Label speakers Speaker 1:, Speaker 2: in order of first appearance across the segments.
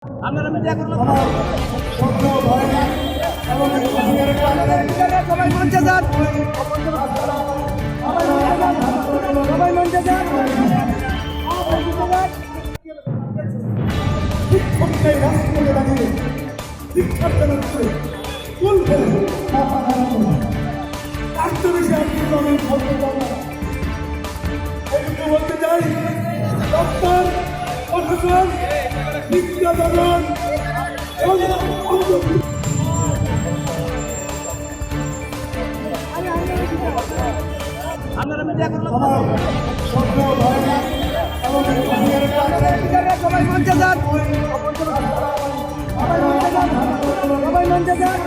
Speaker 1: আপনারা মিডিয়া করুন সবাই মঞ্চে যান, সবাই মঞ্চে যান।
Speaker 2: বলতে চাই ডক্টর প্রশাসন বিদ্যাদান
Speaker 1: আপনারা মিডিয়া করুন সবাই মঞ্চে যান, সবাই মঞ্চে যান।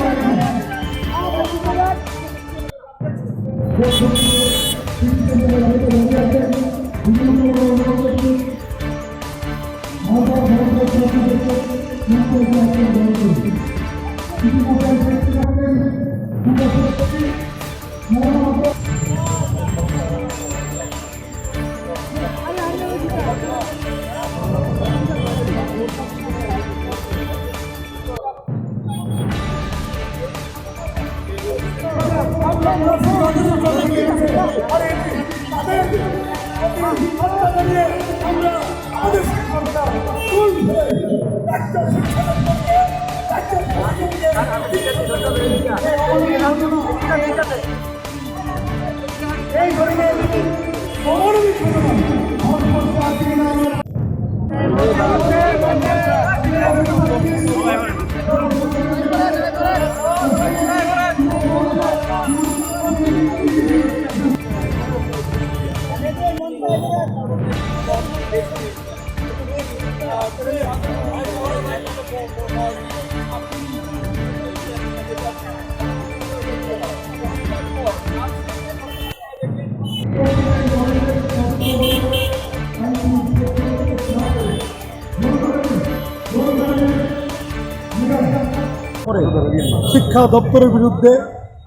Speaker 2: শিক্ষা দপ্তরের বিরুদ্ধে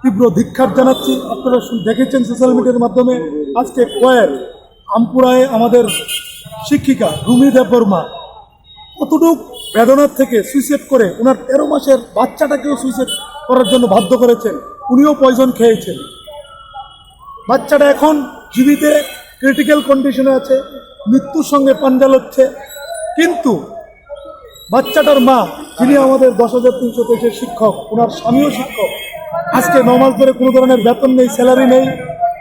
Speaker 2: তীব্র ধিক্কার জানাচ্ছি। আপনারা দেখেছেন সোশ্যাল মিডিয়ার মাধ্যমে আজকে কয়ের আমপুরায় আমাদের শিক্ষিকা রুমি দেববর্মা কতটুক বেদনার থেকে সুইসাইড করে ওনার 13 মাসের বাচ্চাটাকেও সুইসাইড করার জন্য বাধ্য করেছেন। উনিও পয়জন খেয়েছেন। বাচ্চাটা এখন জীবিতে ক্রিটিক্যাল কন্ডিশনে আছে, মৃত্যুর সঙ্গে পাঞ্জা লড়ছে। কিন্তু বাচ্চাটার মা, যিনি আমাদের 10,323 শিক্ষক, ওনার স্বামীও শিক্ষক, আজকে 9 মাস ধরে কোনো ধরনের বেতন নেই, স্যালারি নেই,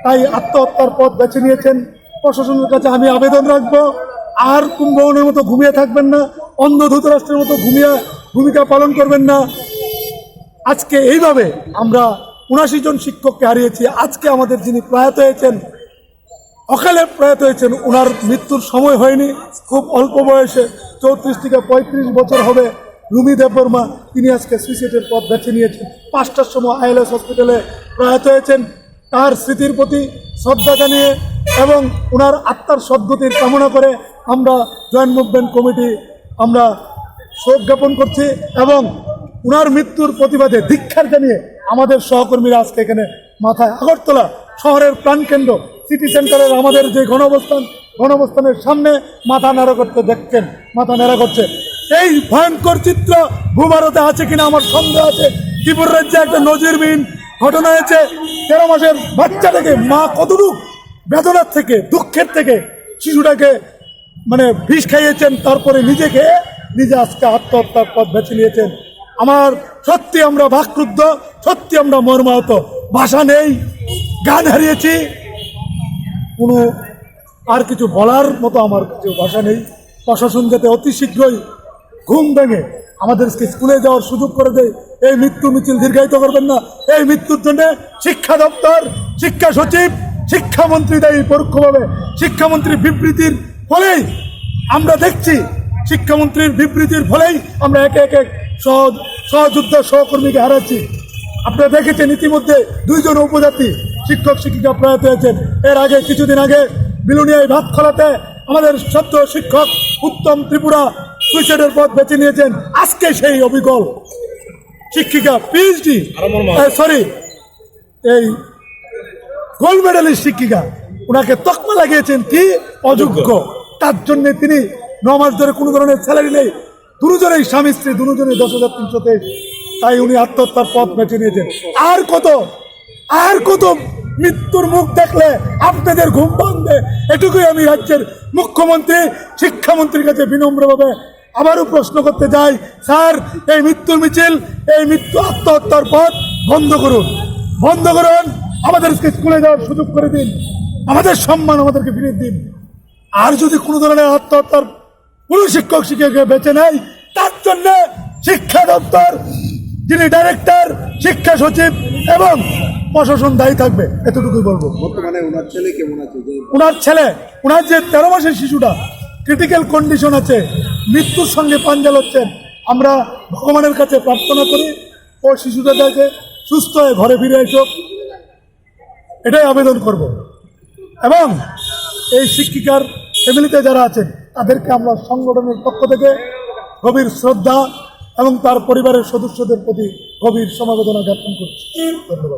Speaker 2: তাই আত্মহত্যার পথ বেছে নিয়েছেন। প্রশাসনের কাছে আমি আবেদন রাখবো, আর কুম্ভকর্ণের মতো ঘুমিয়ে থাকবেন না, অন্ধ ধৃতরাষ্ট্রের মতো ভূমিকা পালন করবেন না। আজকে এইভাবে আমরা 79 জন শিক্ষককে হারিয়েছি। আজকে আমাদের যিনি প্রয়াত হয়েছেন, অকালে প্রয়াত হয়েছেন, ওনার মৃত্যুর সময় হয়নি, খুব অল্প বয়সে 34 থেকে 35 বছর হবে রুমি দেববর্মা, তিনি আজকে সুইসাইডের পথ বেছে নিয়েছেন। 5টার সময় আইএলএস হসপিটালে প্রয়াত হয়েছেন। তার স্মৃতির প্রতি শ্রদ্ধা জানিয়ে এবং ওনার আত্মার সদ্গতির কামনা করে আমরা জয়েন্ট মুভমেন্ট কমিটি আমরা শোক জ্ঞাপন করছি এবং ওনার মৃত্যুর প্রতিবাদে ধিক্কার জানিয়ে আমাদের সহকর্মীরা আজকে এখানে মাথায় আগরতলা শহরের প্রাণকেন্দ্র সিটি সেন্টারের আমাদের যে গণঅবস্থানের সামনে মাথা ন্যাড়া করতে দেখছেন, মাথা ন্যাড়া করছে। এই ভয়ঙ্কর চিত্র ভূভারতে আছে কিনা আমার সন্দেহ আছে। ত্রিপুরা রাজ্যে একটা নজিরবিহীন ঘটনা হয়েছে। 13 মাসের বাচ্চাটাকে মা কতটুকু বেদনার থেকে, দুঃখের থেকে শিশুটাকে বিষ খাইয়েছেন, তারপরে নিজে আজকে আত্মহত্যার পথ বেছে নিয়েছেন। আমার সত্যি আমরা বাকরুদ্ধ, সত্যি আমরা মর্মাহত, ভাষা নেই, গান হারিয়েছি, কোনো আর কিছু বলার মতো আমার কিছু ভাষা নেই। প্রশাসন যাতে অতি শীঘ্রই ঘুম ভেঙে আমাদেরকে স্কুলে যাওয়ার সুযোগ করে দেয়। এই মৃত্যু মিছিল দীর্ঘায়িত করবেন না। এই মৃত্যুর জন্য শিক্ষা দপ্তর, শিক্ষা সচিব, শিক্ষামন্ত্রী দায়ী পরোক্ষভাবে। শিক্ষামন্ত্রীর বিবৃতির ফলেই আমরা দেখছি, শিক্ষামন্ত্রীর বিবৃতির ফলেই আমরা একে একে সহযোদ্ধা সহকর্মীকে হারাচ্ছি। আপনারা দেখেছেন ইতিমধ্যে 2 জন উপজাতি শিক্ষক শিক্ষিকা প্রয়াত হয়েছেন। এর আগে কিছুদিন আগে বিলুনিয়ায় ভাত খোলাতে আমাদের সদ্য শিক্ষক উত্তম ত্রিপুরা সুইসাইডের পথ বেছে নিয়েছেন। আজকে সেই অবিকল শিক্ষিকা পিএইচডি এই গোল্ড মেডেলিস্ট শিক্ষিকা, ওনাকে তকমা লাগিয়েছেন কি অযোগ্য। তার জন্য তিনি 9 মাস ধরে কোনো ধরনের স্যালারি নেই, দুজনেই স্বামী স্ত্রী, দুজনেই 10,323, তাই উনি আত্মহত্যার পথ বেছে নিয়েছেন। আর কত মৃত্যুর মুখ দেখলে আপনাদের ঘুম ভাঙবে, এটুকুই আমি রাজ্যের মুখ্যমন্ত্রী, শিক্ষামন্ত্রীর কাছে বিনম্রভাবে আবারও প্রশ্ন করতে চাই। স্যার, এই মৃত্যুর মিছিল, এই আত্মহত্যার পথ বন্ধ করুন, আমাদেরকে স্কুলে যাওয়ার সুযোগ করে দিন, আমাদের সম্মান আমাদেরকে ফিরিয়ে দিন। আর যদি কোনো ধরনের আত্মহত্যার কোনো শিক্ষক শিক্ষিকা বেঁচে নেয়, তার জন্য শিক্ষা দপ্তর, যিনি ডাইরেক্টর, শিক্ষা সচিব এবং প্রশাসন দায়ী থাকবে, এতটুকুই বলবো।
Speaker 3: বর্তমানে ওনার ছেলে কেমন আছে?
Speaker 2: ওনার যে 13 মাসের শিশুটা ক্রিটিক্যাল কন্ডিশন আছে, মৃত্যুর সঙ্গে পাঞ্জা লড়ছেন, আমরা ভগবানের কাছে প্রার্থনা করি ও শিশুটাকে সুস্থ হয়ে ঘরে ফিরে এসো, এটাই আবেদন করব। এবং এই শিক্ষিকার ফ্যামিলিতে যারা আছেন তাদেরকে আমরা সংগঠনের পক্ষ থেকে গভীর শ্রদ্ধা এবং তার পরিবারের সদস্যদের প্রতি গভীর সমবেদনা জ্ঞাপন করছি। ধন্যবাদ।